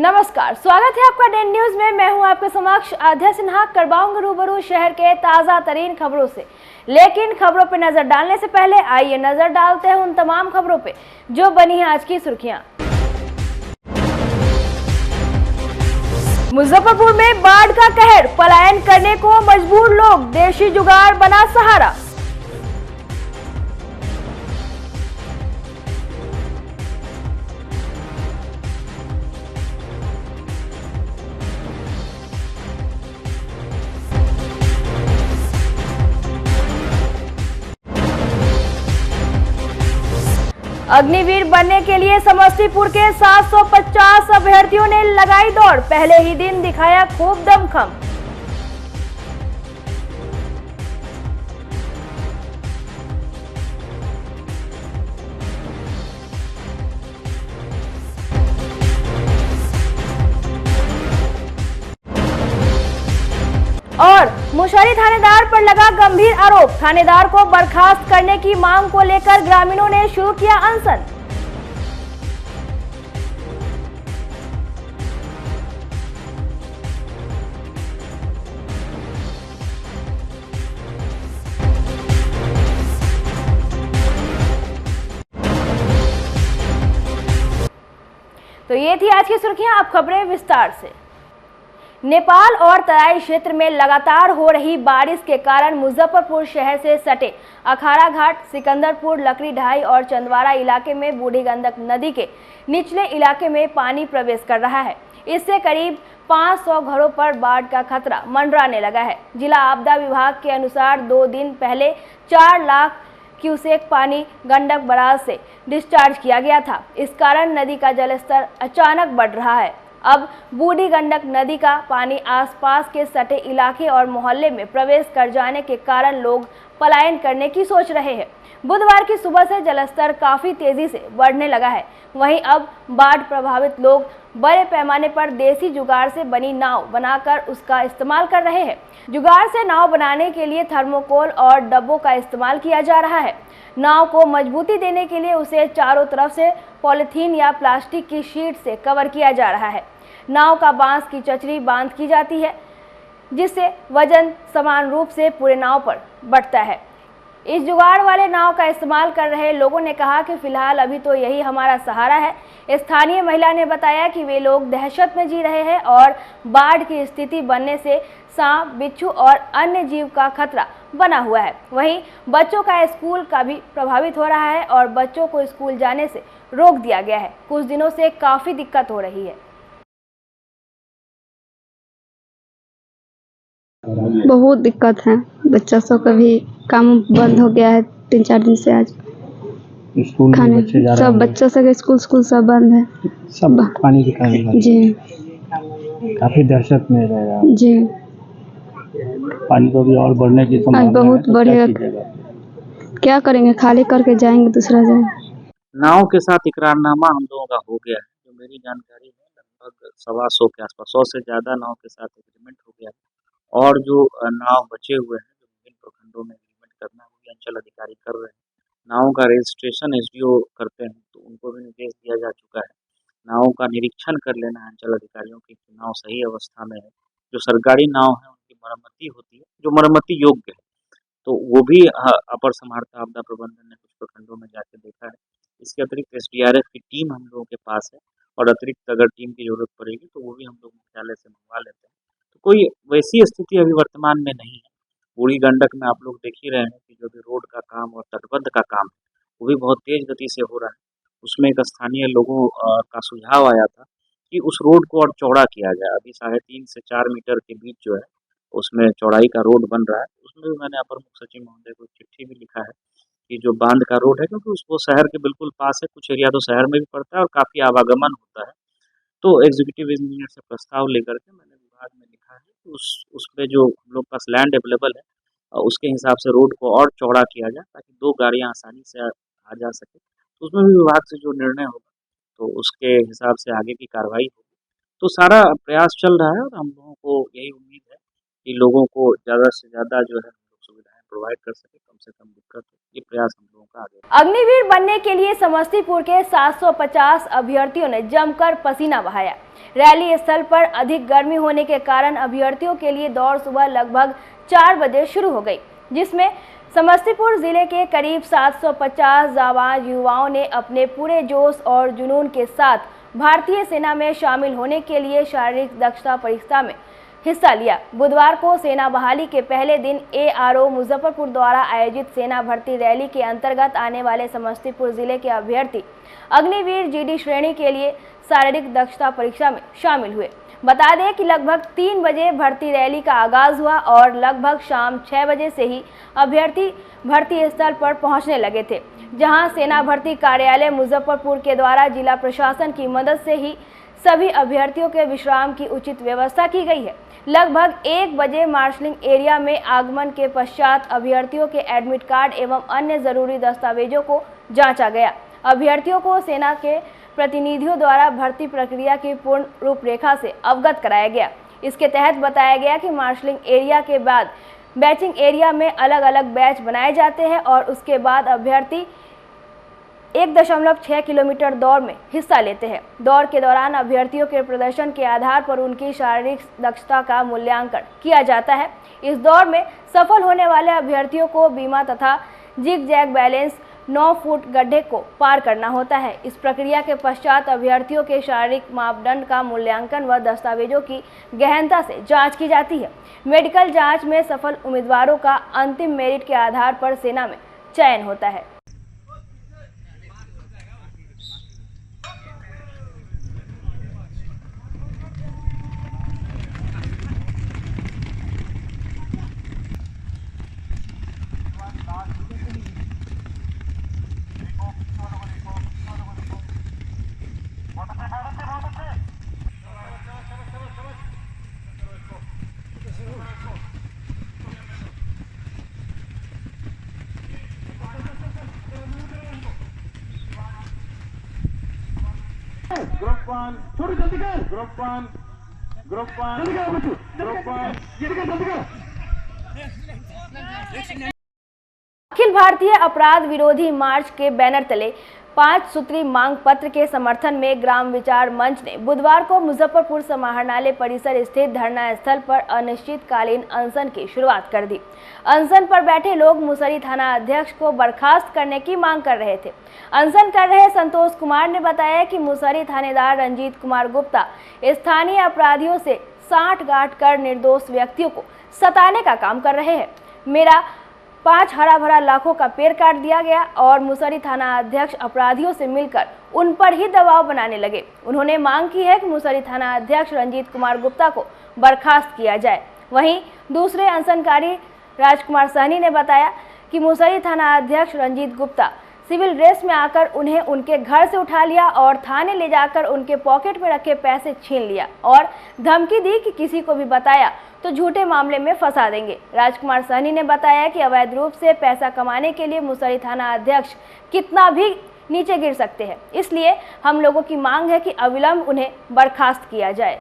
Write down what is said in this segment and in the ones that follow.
नमस्कार, स्वागत है आपका डेन न्यूज में। मैं हूं आपके समक्ष आध्या सिन्हा। करवाऊंगा रूबरू शहर के ताजा तरीन खबरों से। लेकिन खबरों पर नजर डालने से पहले आइए नजर डालते हैं उन तमाम खबरों पे जो बनी है आज की सुर्खियां। मुजफ्फरपुर में बाढ़ का कहर, पलायन करने को मजबूर लोग, देशी जुगाड़ बना सहारा। अग्निवीर बनने के लिए समस्तीपुर के 750 अभ्यर्थियों ने लगाई दौड़, पहले ही दिन दिखाया खूब दमखम। और मुशहरी थानेदार पर लगा गंभीर आरोप, थानेदार को बर्खास्त करने की मांग को लेकर ग्रामीणों ने शुरू किया अनशन। तो ये थी आज की सुर्खियां, अब खबरें विस्तार से। नेपाल और तराई क्षेत्र में लगातार हो रही बारिश के कारण मुजफ्फरपुर शहर से सटे अखाड़ा घाट, सिकंदरपुर, लकड़ी ढाई और चंदवारा इलाके में बूढ़ी गंडक नदी के निचले इलाके में पानी प्रवेश कर रहा है। इससे करीब 500 घरों पर बाढ़ का खतरा मंडराने लगा है। जिला आपदा विभाग के अनुसार 2 दिन पहले 4 लाख क्यूसेक पानी गंडक बराज से डिस्चार्ज किया गया था। इस कारण नदी का जलस्तर अचानक बढ़ रहा है। अब बूढ़ी गंडक नदी का पानी आसपास के सटे इलाके और मोहल्ले में प्रवेश कर जाने के कारण लोग पलायन करने की सोच रहे हैं। बुधवार की सुबह से जलस्तर काफी तेजी से बढ़ने लगा है। वहीं अब बाढ़ प्रभावित लोग बड़े पैमाने पर देसी जुगाड़ से बनी नाव बनाकर उसका इस्तेमाल कर रहे हैं। जुगाड़ से नाव बनाने के लिए थर्मोकोल और डब्बों का इस्तेमाल किया जा रहा है। नाव को मजबूती देने के लिए उसे चारों तरफ से पॉलीथीन या प्लास्टिक की शीट से कवर किया जा रहा है। नाव का बांस की चचरी बांध की जाती है, जिससे वजन समान रूप से पूरे नाव पर बढ़ता है। इस जुगाड़ वाले नाव का इस्तेमाल कर रहे लोगों ने कहा कि फिलहाल अभी तो यही हमारा सहारा है। स्थानीय महिला ने बताया कि वे लोग दहशत में जी रहे हैं और बाढ़ की स्थिति बनने से सांप, बिच्छू और अन्य जीव का खतरा बना हुआ है। वहीं बच्चों का स्कूल का भी प्रभावित हो रहा है और बच्चों को स्कूल जाने से रोक दिया गया है। कुछ दिनों से काफी दिक्कत हो रही है। बहुत दिक्कत है, बच्चा सब का भी काम बंद हो गया है 3-4 दिन से। आज स्कूल खाने बच्चे जा सब रहे बच्चों सब स्कूल सब बंद है। सब पानी के कारण जी काफी दहशत में रह रहा है। जी पानी को भी और बढ़ने की आज संभावना बहुत है, तो बढ़िया। क्या कीजिएगा? क्या करेंगे, खाली करके जाएंगे, दूसरा जाए। नाव के साथ इकरारनामा हम लोगों का हो गया है। जो मेरी जानकारी है लगभग 125 के आसपास, 100 से ज़्यादा नाव के साथ एग्रीमेंट हो गया है। और जो नाव बचे हुए हैं जो विभिन्न प्रखंडों में एग्रीमेंट करना है वो भी अंचल अधिकारी कर रहे हैं। नाव का रजिस्ट्रेशन एसडीओ करते हैं तो उनको भी निर्देश दिया जा चुका है। नाव का निरीक्षण कर लेना है अंचल अधिकारियों की कि नाव सही अवस्था में है। जो सरकारी नाव है उनकी मरम्मती होती है, जो मरम्मती योग्य है, तो वो भी अपर समाहर्ता आपदा प्रबंधन ने कुछ प्रखंडों में जाके देखा है। इसके अतिरिक्त एसडीआरएफ की टीम हम लोगों के पास है और अतिरिक्त अगर टीम की जरूरत पड़ेगी तो वो भी हम लोग मुख्यालय से मंगवा लेते हैं। तो कोई वैसी स्थिति अभी वर्तमान में नहीं है। बूढ़ी गंडक में आप लोग देख ही रहे हैं कि जो भी रोड का काम और तटबंध का काम है वो भी बहुत तेज गति से हो रहा है। उसमें एक स्थानीय लोगों का सुझाव आया था कि उस रोड को और चौड़ा किया जाए। अभी 3.5 से 4 मीटर के बीच जो है उसमें चौड़ाई का रोड बन रहा है। उसमें भी मैंने अपर मुख्य सचिव महोदय को चिट्ठी भी लिखा है कि जो बांध का रोड है, क्योंकि उसको शहर के बिल्कुल पास है, कुछ एरिया तो शहर में भी पड़ता है और काफ़ी आवागमन होता है। तो एग्जीक्यूटिव इंजीनियर से प्रस्ताव लेकर के मैंने विभाग में लिखा है कि उस पे जो हम लोग पास लैंड अवेलेबल है उसके हिसाब से रोड को और चौड़ा किया जाए ताकि 2 गाड़ियाँ आसानी से आ जा सके। तो उसमें भी विभाग से जो निर्णय होगा तो उसके हिसाब से आगे की कार्रवाई होगी। तो सारा प्रयास चल रहा है और हम लोगों को यही उम्मीद है कि लोगों को ज़्यादा से ज़्यादा जो है सुविधाएं प्रोवाइड कर सके, कम से कम दिक्कत हो, ये प्रयास हम लोगों का आगे। अग्निवीर बनने के लिए समस्तीपुर के 750 अभ्यर्थियों ने जमकर पसीना बहाया। रैली स्थल पर अधिक गर्मी होने के कारण अभ्यर्थियों के लिए दौड़ सुबह लगभग 4 बजे शुरू हो गई, जिसमें समस्तीपुर जिले के करीब 750 जाबाज युवाओं ने अपने पूरे जोश और जुनून के साथ भारतीय सेना में शामिल होने के लिए शारीरिक दक्षता परीक्षा में हिस्सा लिया। बुधवार को सेना बहाली के पहले दिन ARO मुजफ्फरपुर द्वारा आयोजित सेना भर्ती रैली के अंतर्गत आने वाले समस्तीपुर जिले के अभ्यर्थी अग्निवीर GD श्रेणी के लिए शारीरिक दक्षता परीक्षा में शामिल हुए। बता दें कि लगभग 3 बजे भर्ती रैली का आगाज हुआ और लगभग शाम 6 बजे से ही अभ्यर्थी भर्ती स्थल पर पहुंचने लगे थे, जहां सेना भर्ती कार्यालय मुजफ्फरपुर के द्वारा जिला प्रशासन की मदद से ही सभी अभ्यर्थियों के विश्राम की उचित व्यवस्था की गई है। लगभग 1 बजे मार्शलिंग एरिया में आगमन के पश्चात अभ्यर्थियों के एडमिट कार्ड एवं अन्य जरूरी दस्तावेजों को जांचा गया। अभ्यर्थियों को सेना के प्रतिनिधियों द्वारा भर्ती प्रक्रिया की पूर्ण रूपरेखा से अवगत कराया गया। इसके तहत बताया गया कि मार्शलिंग एरिया के बाद बैचिंग एरिया में अलग अलग बैच बनाए जाते हैं और उसके बाद अभ्यर्थी 1.6 किलोमीटर दौड़ में हिस्सा लेते हैं। दौड़ के दौरान अभ्यर्थियों के प्रदर्शन के आधार पर उनकी शारीरिक दक्षता का मूल्यांकन किया जाता है। इस दौड़ में सफल होने वाले अभ्यर्थियों को बीमा तथा जिग जैग बैलेंस 9 फुट गड्ढे को पार करना होता है। इस प्रक्रिया के पश्चात अभ्यर्थियों के शारीरिक मापदंड का मूल्यांकन व दस्तावेजों की गहनता से जांच की जाती है। मेडिकल जांच में सफल उम्मीदवारों का अंतिम मेरिट के आधार पर सेना में चयन होता है। ग्रुप 1 छोड़ जल्दी कर ग्रुप 1 जल्दी कर बच्चों ग्रुप 1 जल्दी कर अखिल भारतीय अपराध विरोधी मार्च के बैनर तले 5 सूत्री मांग पत्र के समर्थन में ग्राम विचार मंच ने बुधवार को मुजफ्फरपुर समाहरणालय परिसर स्थित धरना स्थल पर अनिश्चितकालीन अनशन की शुरुआत कर दी। अनशन पर बैठे लोग मुसरी थाना अध्यक्ष को बर्खास्त करने की मांग कर रहे थे। अनशन कर रहे संतोष कुमार ने बताया कि मुसरी थानेदार रंजीत कुमार गुप्ता स्थानीय अपराधियों से साठ गांठ कर निर्दोष व्यक्तियों को सताने का काम कर रहे हैं। मेरा 5 हरा भरा लाखों का पेड़ काट दिया गया और मुसरी थाना अध्यक्ष अपराधियों से मिलकर उन पर ही दबाव बनाने लगे। उन्होंने मांग की है कि मुसरी थाना अध्यक्ष रंजीत कुमार गुप्ता को बर्खास्त किया जाए। वहीं दूसरे अनशनकारी राजकुमार सहनी ने बताया कि मुसरी थाना अध्यक्ष रंजीत गुप्ता सिविल ड्रेस में आकर उन्हें उनके घर से उठा लिया और थाने ले जाकर उनके पॉकेट में रखे पैसे छीन लिया और धमकी दी कि किसी को भी बताया तो झूठे मामले में फंसा देंगे। राजकुमार सहनी ने बताया कि अवैध रूप से पैसा कमाने के लिए मुसरी थाना अध्यक्ष कितना भी नीचे गिर सकते हैं, इसलिए हम लोगों की मांग है कि अविलंब उन्हें बर्खास्त किया जाए।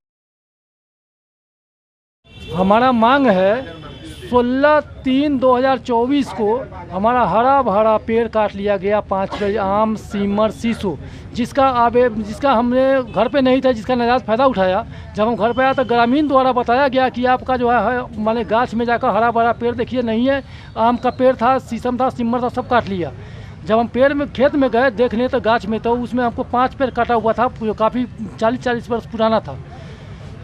हमारा मांग है 16/3/2024 को हमारा हरा भरा पेड़ काट लिया गया 5 पेड़ आम, सीमर, शीशो, जिसका हमने घर पे नहीं था, जिसका नाजायज़ फ़ायदा उठाया। जब हम घर पे आया तो ग्रामीण द्वारा बताया गया कि आपका जो है माने गाछ में जाकर हरा भरा पेड़ देखिए नहीं है, आम का पेड़ था, शीशम था, सिमर था, सब काट लिया। जब हम पेड़ में खेत में गए देखने तो गाछ में तो उसमें हमको 5 पेड़ काटा हुआ था, जो काफ़ी 40-40 वर्ष पुराना था।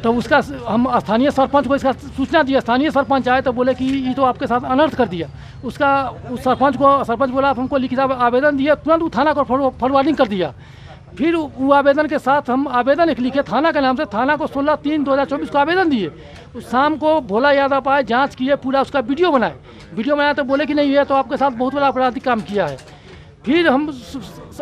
तो उसका हम स्थानीय सरपंच को इसका सूचना दिया। स्थानीय सरपंच आए तो बोले कि ये तो आपके साथ अनर्थ कर दिया। उस सरपंच बोला आप हमको लिखित आवेदन दिए, तुरंत वो थाना को फॉरवर्डिंग कर दिया। फिर वो आवेदन के साथ हम आवेदन एक लिखे थाना के नाम से, थाना को 16/3/2024 को आवेदन दिए। उस शाम को भोला यादव आए, जाँच किए, पूरा उसका वीडियो बनाया तो बोले कि नहीं ये तो आपके साथ बहुत बड़ा आपराधिक काम किया है। फिर हम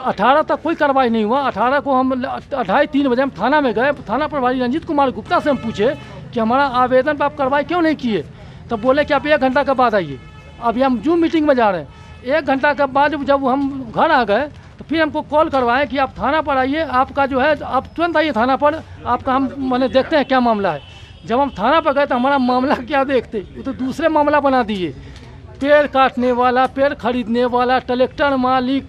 18 तक कोई कार्रवाई नहीं हुआ। 18 को हम 2:30-3 बजे हम थाना में गए। थाना प्रभारी रंजीत कुमार गुप्ता से हम पूछे कि हमारा आवेदन पर आप कार्रवाई क्यों नहीं किए, तब बोले कि आप 1 घंटा के बाद आइए। अभी हम जूम मीटिंग में जा रहे हैं। 1 घंटा के बाद जब हम घर आ गए तो फिर हमको कॉल करवाएं कि आप थाना पर आइए, आपका जो है आप तुरंत आइए थाना पर, आपका हम मैंने देखते हैं क्या मामला है। जब हम थाना पर गए तो हमारा मामला क्या देखते, वो तो दूसरे मामला बना दिए। पेड़ काटने वाला, पेड़ खरीदने वाला, ट्रैक्टर मालिक,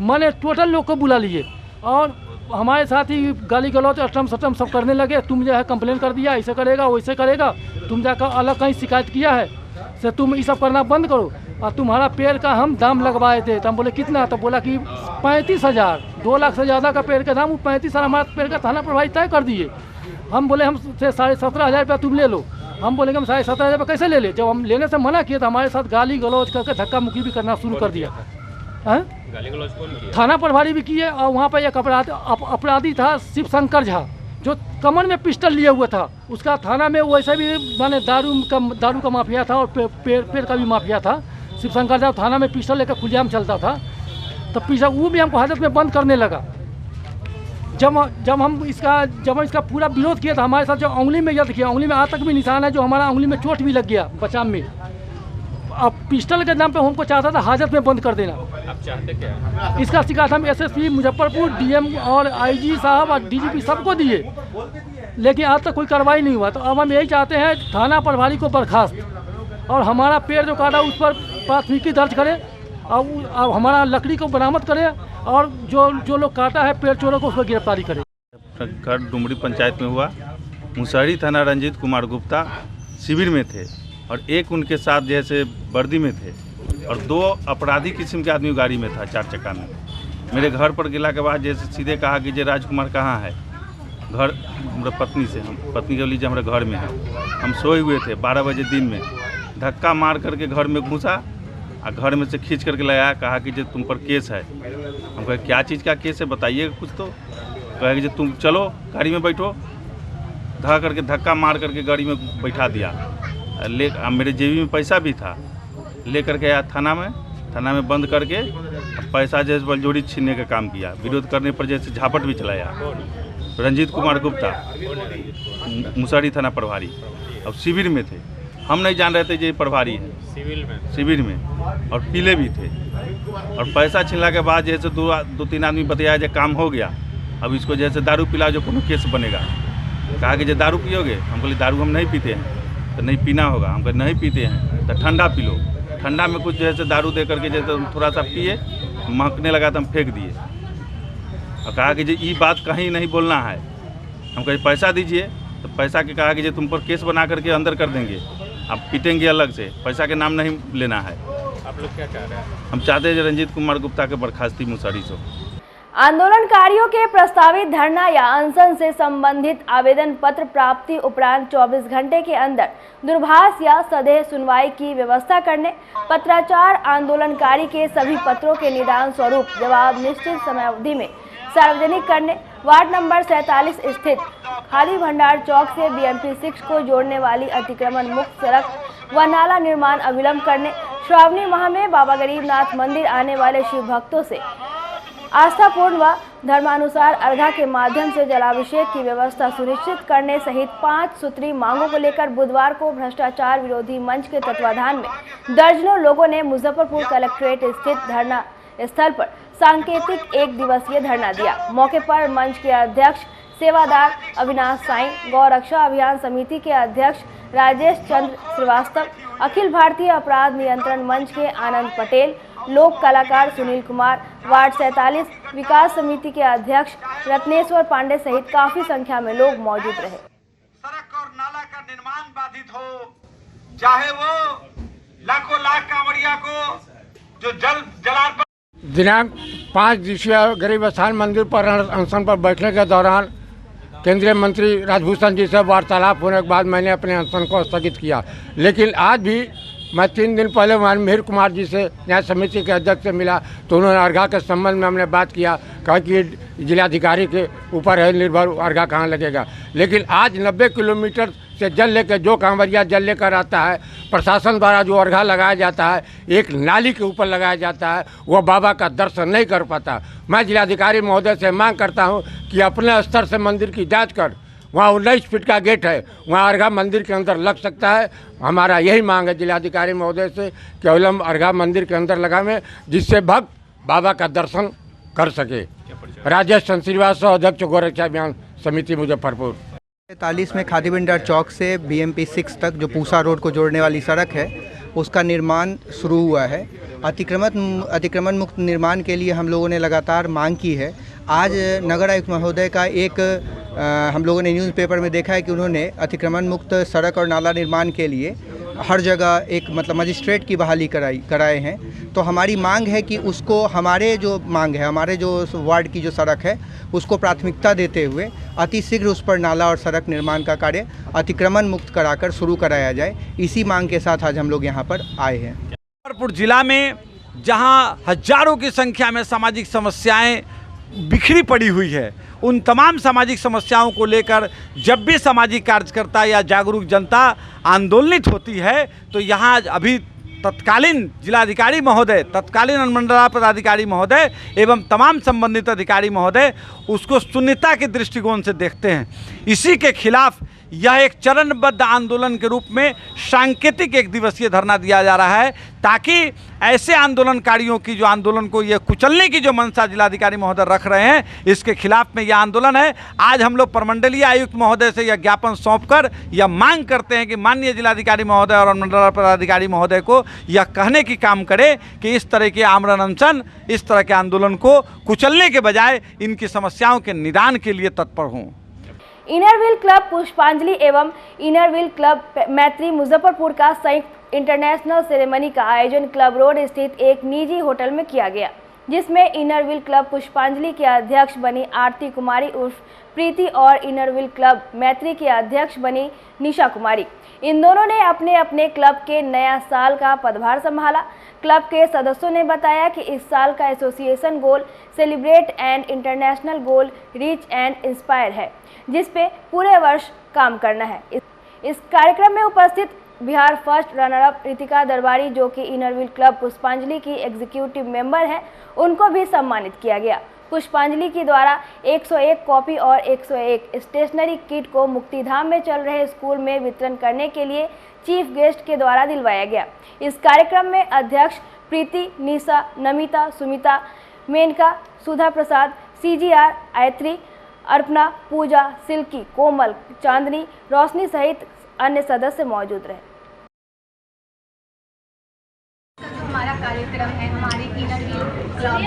मैंने टोटल लोग को बुला लिए और हमारे साथ ही गाली गलौज अटम सटम सब करने लगे। तुम जो है कंप्लेन कर दिया, ऐसे करेगा वैसे करेगा, तुम जाकर अलग कहीं शिकायत किया है से तुम ये सब करना बंद करो। और तुम्हारा पेड़ का हम दाम लगवाए थे, तो हम बोले कितना, तो बोला कि 35,000, 2 लाख से ज़्यादा का पेड़ का दाम, 35,000 हमारा पेड़ का थाना प्रभारी तय कर दिए। हम बोले हमसे 17,500 रुपया तुम ले लो। हम बोले कि हम 17,500 रुपया कैसे ले ले। जब हम लेने से मना किए तो हमारे साथ गाली गलौज करके धक्का मुक्की भी करना शुरू कर दिया। गाली गलौज कौन किया? थाना प्रभारी भी किए। और वहाँ पर एक अपराधी था शिव शंकर झा, जो कमर में पिस्टल लिए हुआ था। उसका थाना में वैसे भी माने दारू का माफिया था और पेड़ का भी माफिया था। शिव शंकर झा थाना में पिस्टल लेकर खुलेआम चलता था। तो पीछा वो भी हमको हाजत में बंद करने लगा। जब हम इसका पूरा विरोध किया था, हमारे साथ जो उंगली में यद किया, उंगली में आज तक भी निशान है, जो हमारा उंगली में चोट भी लग गया बचाव में। अब पिस्टल के नाम पे हमको चाहता था हाजत में बंद कर देना। आप चाहते क्या? इसका शिकायत हम एसएसपी मुजफ्फरपुर, डीएम और आईजी साहब और डीजीपी सबको दिए, लेकिन आज तक कोई कार्रवाई नहीं हुआ। तो अब हम यही चाहते हैं थाना प्रभारी को बर्खास्त और हमारा पेड़ जो काटा उस पर प्राथमिकी दर्ज करे और हमारा लकड़ी को बरामद करे और जो लोग काटा है पेड़ चोरों को उस पर गिरफ्तारी करे। घर डुमरी पंचायत में हुआ। मुसहरी थाना रंजीत कुमार गुप्ता शिविर में थे और एक उनके साथ जैसे वर्दी में थे और 2 अपराधी किस्म के आदमी गाड़ी में था 4 चक्का में। मेरे घर पर गिला के बाद जैसे सीधे कहा कि जे राजकुमार कहाँ है, घर हमारे पत्नी से, हम पत्नी के लीजिए हमारे घर में है। हम सोए हुए थे 12 बजे दिन में, धक्का मार करके घर में घुसा और घर में से खींच करके लाया, कहा कि जो तुम पर केस है। हम कहे क्या चीज़ का केस है बताइए कुछ तो। कहे कि जो तुम चलो गाड़ी में बैठो, करके धक्का मार करके गाड़ी में बैठा दिया। मेरे जेबी में पैसा भी था, ले करके आया थाना में बंद करके पैसा जैसे बलजोड़ी छीनने का काम किया। विरोध करने पर जैसे झापट भी चलाया। रंजीत कुमार गुप्ता मुसहरी थाना प्रभारी, अब शिविर में थे, हम नहीं जान रहे थे ये प्रभारी है। शिविर में और पीले भी थे और पैसा छीनला के बाद जैसे 2-3 आदमी बताया जो काम हो गया, अब इसको जैसे दारू पिला जो कोनो केस बनेगा। कहा कि जो दारू पियोगे, हम बोले दारू हम नहीं पीते हैं। तो नहीं पीना होगा, हम कहे नहीं पीते हैं तो ठंडा पी लो। ठंडा में कुछ जैसे दारू दे करके जैसे थोड़ा सा पिए, महकने लगा तो हम फेंक दिए और कहा कि ये बात कहीं नहीं बोलना है। हम कहे पैसा दीजिए, तो पैसा के कहा कि जो तुम पर केस बना करके अंदर कर देंगे, आप पीटेंगे अलग से, पैसा के नाम नहीं लेना है। आप लोग क्या चाह रहे हैं? हम चाहते हैं रंजीत कुमार गुप्ता के बर्खास्ती मुसहरी से। आंदोलनकारियों के प्रस्तावित धरना या अनशन से संबंधित आवेदन पत्र प्राप्ति उपरांत 24 घंटे के अंदर दूरभाष या सदैह सुनवाई की व्यवस्था करने, पत्राचार आंदोलनकारी के सभी पत्रों के निदान स्वरूप जवाब निश्चित समयावधि में सार्वजनिक करने, वार्ड नंबर 47 स्थित खाली भंडार चौक से BMP 6 को जोड़ने वाली अतिक्रमण मुक्त सड़क व नाला निर्माण अविलंब करने, श्रावणी माह में बाबा गरीबनाथ मंदिर आने वाले शिव भक्तों से आस्थापूर्ण व धर्मानुसार अर्घा के माध्यम से जलाभिषेक की व्यवस्था सुनिश्चित करने सहित 5 सूत्री मांगों को लेकर बुधवार को भ्रष्टाचार विरोधी मंच के तत्वाधान में दर्जनों लोगों ने मुजफ्फरपुर कलेक्ट्रेट स्थित धरना स्थल पर सांकेतिक 1 दिवसीय धरना दिया। मौके पर मंच के अध्यक्ष सेवादार अविनाश साई, गौ रक्षा अभियान समिति के अध्यक्ष राजेश चंद्र श्रीवास्तव, अखिल भारतीय अपराध नियंत्रण मंच के आनंद पटेल, लोक कलाकार सुनील कुमार, वार्ड 47 विकास समिति के अध्यक्ष रत्नेश्वर पांडे सहित काफी संख्या में लोग मौजूद रहे। सड़क और नाला का निर्माण बाधित हो, चाहे वो लाखों लाख कांवड़िया को जो जलार्पण। दिनांक 5 दिवसीय गरीब स्थान मंदिर पर अनशन पर बैठने के दौरान केंद्रीय मंत्री राजभूषण जी से वार्तालाप होने के बाद मैंने अपने अनशन को स्थगित किया। लेकिन आज भी मैं 3 दिन पहले माननीय मिहिर कुमार जी से न्याय समिति के अध्यक्ष से मिला, तो उन्होंने अर्घा के संबंध में हमने बात किया, कहा कि जिलाधिकारी के ऊपर है निर्भर अर्घा कहाँ लगेगा। लेकिन आज 90 किलोमीटर से जल लेकर जो कांवरिया जल लेकर आता है, प्रशासन द्वारा जो अर्घा लगाया जाता है एक नाली के ऊपर लगाया जाता है, वह बाबा का दर्शन नहीं कर पाता। मैं जिलाधिकारी महोदय से मांग करता हूँ कि अपने स्तर से मंदिर की जाँच कर, वहाँ 19 फीट का गेट है, वहाँ अर्घा मंदिर के अंदर लग सकता है। हमारा यही मांग है जिलाधिकारी महोदय से कि अविलंब अर्घा मंदिर के अंदर लगावें, जिससे भक्त बाबा का दर्शन कर सके। राजेश चंद्र श्रीवास्तव, अध्यक्ष गौ रक्षा अभियान समिति मुजफ्फरपुर। 47 में खादी भंडार चौक से BMP 6 तक जो पूसा रोड को जोड़ने वाली सड़क है, उसका निर्माण शुरू हुआ है। अतिक्रमण मुक्त निर्माण के लिए हम लोगों ने लगातार मांग की है। आज नगर आयुक्त महोदय का एक हम लोगों ने न्यूज़पेपर में देखा है कि उन्होंने अतिक्रमण मुक्त सड़क और नाला निर्माण के लिए हर जगह एक मजिस्ट्रेट की बहाली कराए हैं। तो हमारी मांग है कि उसको हमारे जो वार्ड की जो सड़क है उसको प्राथमिकता देते हुए अतिशीघ्र उस पर नाला और सड़क निर्माण का कार्य अतिक्रमण मुक्त कराकर शुरू कराया जाए। इसी मांग के साथ आज हम लोग यहाँ पर आए हैं। मुजफ्फरपुर जिला में जहाँ हजारों की संख्या में सामाजिक समस्याएं बिखरी पड़ी हुई है, उन तमाम सामाजिक समस्याओं को लेकर जब भी सामाजिक कार्यकर्ता या जागरूक जनता आंदोलित होती है तो यहाँ अभी तत्कालीन जिलाधिकारी महोदय, तत्कालीन अनुमंडल पदाधिकारी महोदय एवं तमाम संबंधित अधिकारी महोदय उसको शून्यता के दृष्टिकोण से देखते हैं। इसी के खिलाफ यह एक चरणबद्ध आंदोलन के रूप में सांकेतिक एक दिवसीय धरना दिया जा रहा है, ताकि ऐसे आंदोलनकारियों की जो आंदोलन को ये कुचलने की जो मंशा जिलाधिकारी महोदय रख रहे हैं, इसके खिलाफ में यह आंदोलन है। आज हम लोग प्रमंडलीय आयुक्त महोदय से यह ज्ञापन सौंपकर यह मांग करते हैं कि माननीय जिलाधिकारी महोदय और अनुमंडल पदाधिकारी महोदय को यह कहने की काम करे कि इस तरह के आमरण अनशन, इस तरह के आंदोलन को कुचलने के बजाय इनकी समस्याओं के निदान के लिए तत्पर हों। इनर व्हील क्लब पुष्पांजलि एवं इनर व्हील क्लब मैत्री मुजफ्फरपुर का संयुक्त इंटरनेशनल सेरेमनी का आयोजन क्लब रोड स्थित एक निजी होटल में किया गया, जिसमें इनर व्हील क्लब पुष्पांजलि के अध्यक्ष बनी आरती कुमारी उर्फ प्रीति और इनर व्हील क्लब मैत्री के अध्यक्ष बनी निशा कुमारी। इन दोनों ने अपने अपने क्लब के नया साल का पदभार संभाला। क्लब के सदस्यों ने बताया कि इस साल का association goal celebrate and international goal reach and inspire है, जिस पे पूरे वर्ष काम करना है। इस कार्यक्रम में उपस्थित Bihar first runner up Ritika दरबारी, जो कि इनर व्हील क्लब पुष्पांजलि की एग्जीक्यूटिव मेंबर है, उनको भी सम्मानित किया गया। पुष्पांजलि के द्वारा 101 कॉपी और 101 स्टेशनरी किट को मुक्तिधाम में चल रहे स्कूल में वितरण करने के लिए चीफ गेस्ट के द्वारा दिलवाया गया। इस कार्यक्रम में अध्यक्ष प्रीति, निशा, नमिता, सुमिता, मेनका, सुधा प्रसाद, CGR, आयत्री, अर्पणा, पूजा, सिल्की, कोमल, चांदनी, रोशनी सहित अन्य सदस्य मौजूद रहे। हमारा कार्यक्रम है, हमारे inner wheel club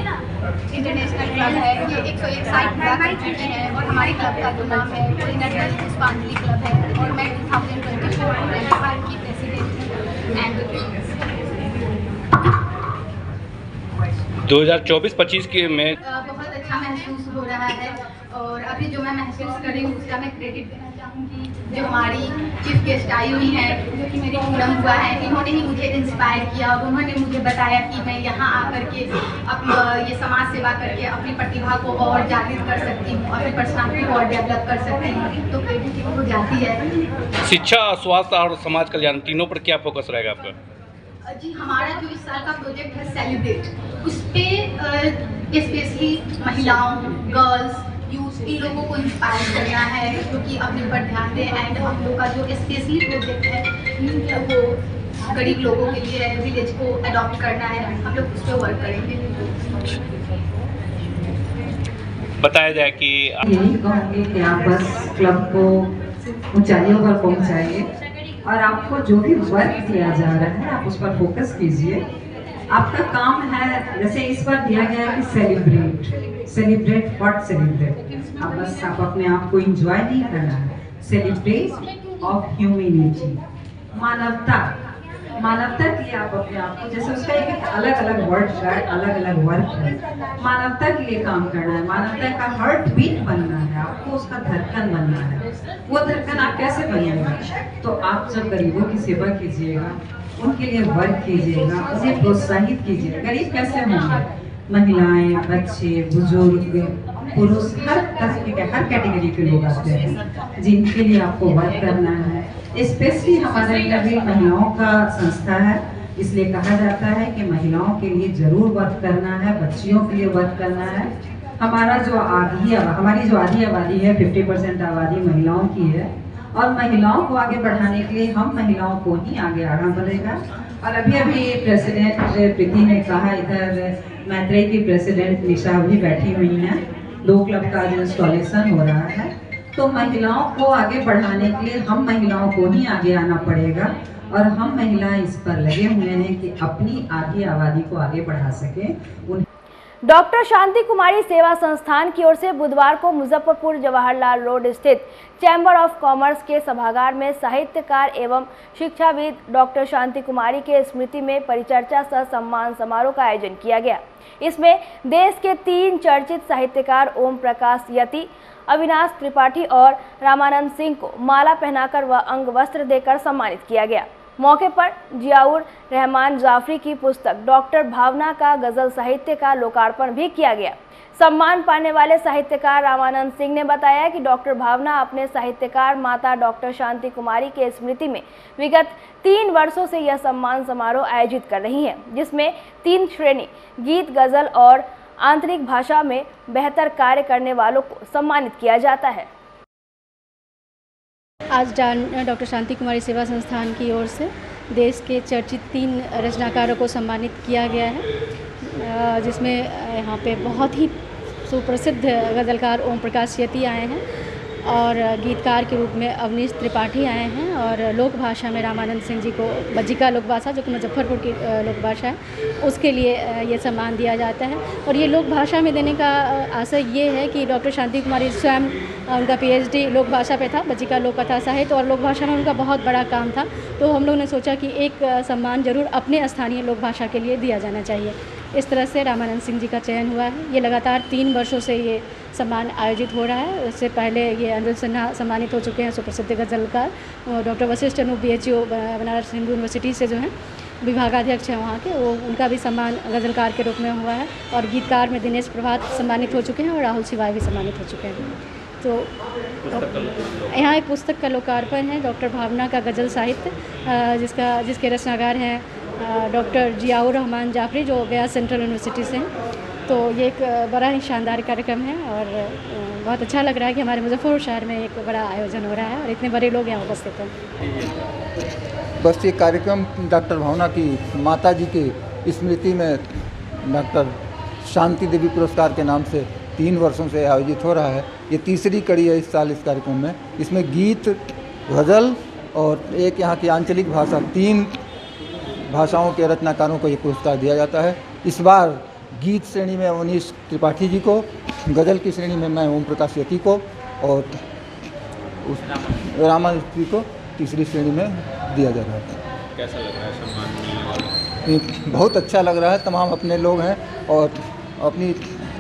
international club है, ये 101 साइट पूरा कर चुके हैं और हमारे क्लब का जो नाम है वो इनर व्हील पुष्पांजलि क्लब है और मैं 2024 की प्रेसिडेंट हूँ। एंड 2024-25 के में बहुत अच्छा महसूस हो रहा है और अभी जो मैं महसूस कर रही हूँ उसका मैं क्रेडिट देना चाहूँगी जो हमारी चीफ गेस्ट आई हुई हैं, जो कि मेरी पूनम हुआ है। इन्होंने ही मुझे इंस्पायर किया और उन्होंने मुझे बताया कि मैं यहाँ आकर के ये समाज सेवा करके अपनी प्रतिभा को और जागृत कर सकती हूँ और अपनी पर्सनालिटी को और डेवलप कर सकती हूँ, तो क्रेडिट हो जाती है। शिक्षा, स्वास्थ्य और समाज कल्याण तीनों पर क्या फोकस रहेगा आपका? जी, हमारा जो इस साल का प्रोजेक्ट है सेलिब्रेट, उस पर स्पेशली महिलाओं, गर्ल्स, यूथ, इन लोगों को इंस्पायर करना है जो कि अपने पर ध्यान दें। एंड हम लोग का जो स्पेशली प्रोजेक्ट है वो गरीब लोगों के लिए विलेज को अडॉप्ट करना है, हम लोग उस पर वर्क करेंगे। बताया जाए कि यही कहूँगी कि आप बस क्लब को ऊंचाइयों पर पहुँचाइए और आपको जो भी वर्क दिया जा रहा है आप उस पर फोकस कीजिए। आपका काम है, जैसे इस पर दिया गया है कि सेलिब्रेट व्हाट सेलिब्रेट, आप अपने आप को एंजॉय नहीं करना है, सेलिब्रेट ऑफ ह्यूमैनिटी, मानवता के लिए आप अपने आप को, जैसे उसका एक अलग अलग वर्ड है, अलग अलग वर्क है, मानवता के लिए काम करना है, मानवता का हार्ट बीट बनना है, आपको उसका धड़कन बनना है। वो धड़कन आप कैसे बनेगा? तो आप जब गरीबों की सेवा कीजिएगा, उनके लिए वर्क कीजिएगा, उन्हें प्रोत्साहित कीजिएगा। गरीब कैसे होंगे? महिलाएं, बच्चे, बुजुर्ग, पुरुष, हर तरह के, हर कैटेगरी के लोग आते हैं जिनके लिए आपको वर्क करना है। स्पेशली हमारा भी महिलाओं का संस्था है, इसलिए कहा जाता है कि महिलाओं के लिए जरूर वर्क करना है, बच्चियों के लिए वर्क करना है। हमारी जो आधी आबादी है, 50% आबादी महिलाओं की है और महिलाओं को आगे बढ़ाने के लिए हम महिलाओं को ही आगे बढ़ेगा। और अभी प्रेसिडेंट प्रीति ने कहा, इधर मैत्री की प्रेसिडेंट निशा भी बैठी हुई हैं, 2 क्लब का जो इंस्टॉलेशन हो रहा है, तो महिलाओं को आगे बढ़ाने के लिए हम महिलाओं को ही आगे आना पड़ेगा और हम महिलाएं इस पर लगे हुए हैं कि अपनी आधी आबादी को आगे बढ़ा सकें। डॉक्टर शांति कुमारी सेवा संस्थान की ओर से बुधवार को मुजफ्फरपुर जवाहरलाल रोड स्थित चैम्बर ऑफ कॉमर्स के सभागार में साहित्यकार एवं शिक्षाविद डॉक्टर शांति कुमारी के स्मृति में परिचर्चा सह सम्मान समारोह का आयोजन किया गया। इसमें देश के 3 चर्चित साहित्यकार ओम प्रकाश यति, अविनाश त्रिपाठी और रामानंद सिंह को माला पहनाकर व अंग वस्त्र देकर सम्मानित किया गया। मौके पर जियाउर रहमान जाफरी की पुस्तक डॉक्टर भावना का गजल साहित्य का लोकार्पण भी किया गया। सम्मान पाने वाले साहित्यकार रामानंद सिंह ने बताया कि डॉक्टर भावना अपने साहित्यकार माता डॉक्टर शांति कुमारी के स्मृति में विगत 3 वर्षों से यह सम्मान समारोह आयोजित कर रही हैं, जिसमें 3 श्रेणी गीत, गजल और आंतरिक भाषा में बेहतर कार्य करने वालों को सम्मानित किया जाता है। आज डॉक्टर शांति कुमारी सेवा संस्थान की ओर से देश के चर्चित 3 रचनाकारों को सम्मानित किया गया है, जिसमें यहाँ पे बहुत ही सुप्रसिद्ध गज़लकार ओम प्रकाश यति आए हैं और गीतकार के रूप में अवनीश त्रिपाठी आए हैं और लोक भाषा में रामानंद सिंह जी को बज्जिका लोक भाषा, जो कि मुजफ्फरपुर की लोक भाषा है, उसके लिए ये सम्मान दिया जाता है। और ये लोक भाषा में देने का आशय ये है कि डॉक्टर शांति कुमारी स्वयं उनका PhD लोक भाषा पे था, बज्जिका लोक कथा साहित्य और लोक भाषा में उनका बहुत बड़ा काम था। तो हम लोग ने सोचा कि एक सम्मान जरूर अपने स्थानीय लोक भाषा के लिए दिया जाना चाहिए। इस तरह से रामानंद सिंह जी का चयन हुआ है। ये लगातार 3 वर्षों से ये सम्मान आयोजित हो रहा है। इससे पहले ये अनिल सिन्हा सम्मानित हो चुके हैं, सुप्रसिद्ध गज़लकार। Doctor Vashishtha Anoop BHU Banaras Hindu University से जो हैं विभागाध्यक्ष हैं वहाँ के, वो उनका भी सम्मान गज़लकार के रूप में हुआ है। और गीतकार में दिनेश प्रभात सम्मानित हो चुके हैं और राहुल सिवाय भी सम्मानित हो चुके हैं। तो यहाँ एक पुस्तक का लोकार्पण है, डॉक्टर भावना का गज़ल साहित्य, जिसके रचनाकार हैं डॉक्टर जियाउर रहमान जाफरी, जो गया सेंट्रल यूनिवर्सिटी से हैं। तो ये एक बड़ा ही शानदार कार्यक्रम है और बहुत अच्छा लग रहा है कि हमारे मुजफ्फरपुर शहर में एक बड़ा आयोजन हो रहा है और इतने बड़े लोग यहाँ उपस्थित हैं। बस ये कार्यक्रम डॉक्टर भावना की माता जी की स्मृति में डॉक्टर शांति देवी पुरस्कार के नाम से 3 वर्षों से आयोजित हो रहा है। ये तीसरी कड़ी है इस साल इस कार्यक्रम में। इसमें गीत, गज़ल और एक यहाँ की आंचलिक भाषा, 3 भाषाओं के रचनाकारों को ये पुरस्कार दिया जाता है। इस बार गीत श्रेणी में अवनीश त्रिपाठी जी को, गज़ल की श्रेणी में मैं ओम प्रकाश यति को और रामानंद जी को तीसरी श्रेणी में दिया जा रहा है। कैसा लग रहा है सम्मान? बहुत अच्छा लग रहा है। तमाम अपने लोग हैं और अपनी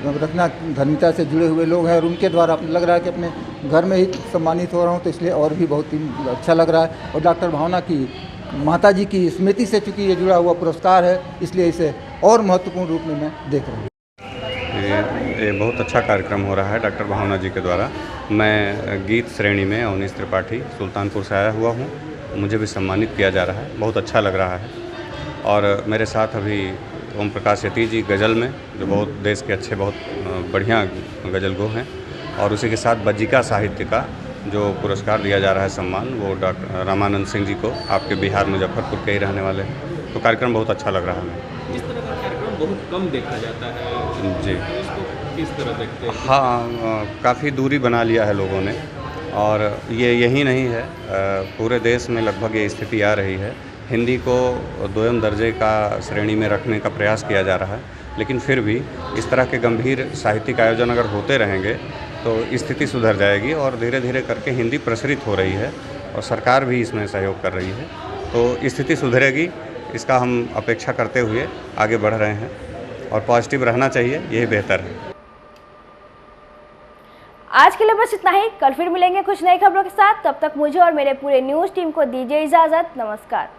रचना धर्मिता से जुड़े हुए लोग हैं और उनके द्वारा लग रहा है कि अपने घर में ही सम्मानित हो रहा हूँ, तो इसलिए और भी बहुत ही अच्छा लग रहा है। और डॉक्टर भावना की माता जी की स्मृति से चूँकि ये जुड़ा हुआ पुरस्कार है, इसलिए इसे और महत्वपूर्ण रूप में मैं देख रहा हूँ। ये बहुत अच्छा कार्यक्रम हो रहा है डॉक्टर भावना जी के द्वारा। मैं गीत श्रेणी में अवनीश त्रिपाठी सुल्तानपुर से आया हुआ हूँ, मुझे भी सम्मानित किया जा रहा है, बहुत अच्छा लग रहा है। और मेरे साथ अभी ओम प्रकाश यति जी गज़ल में, जो बहुत देश के अच्छे बहुत बढ़िया गज़ल गो हैं, और उसी के साथ बज्जिका साहित्य का जो पुरस्कार दिया जा रहा है सम्मान, वो डॉक्टर रामानंद सिंह जी को, आपके बिहार मुजफ्फरपुर के ही रहने वाले हैं। तो कार्यक्रम बहुत अच्छा लग रहा है हमें। इस तरह का कार्यक्रम बहुत कम देखा जाता है जी। इसको किस तरह देखते हैं? हाँ, काफ़ी दूरी बना लिया है लोगों ने, और ये यही नहीं है, पूरे देश में लगभग ये स्थिति आ रही है। हिंदी को 2म दर्जे का श्रेणी में रखने का प्रयास किया जा रहा है, लेकिन फिर भी इस तरह के गंभीर साहित्यिक आयोजन अगर होते रहेंगे तो स्थिति सुधर जाएगी और धीरे धीरे करके हिंदी प्रसरित हो रही है और सरकार भी इसमें सहयोग कर रही है, तो स्थिति सुधरेगी। इसका हम अपेक्षा करते हुए आगे बढ़ रहे हैं और पॉजिटिव रहना चाहिए, यही बेहतर है। आज के लिए बस इतना ही। कल फिर मिलेंगे कुछ नई खबरों के साथ। तब तक मुझे और मेरे पूरे न्यूज़ टीम को दीजिए इजाज़त। नमस्कार।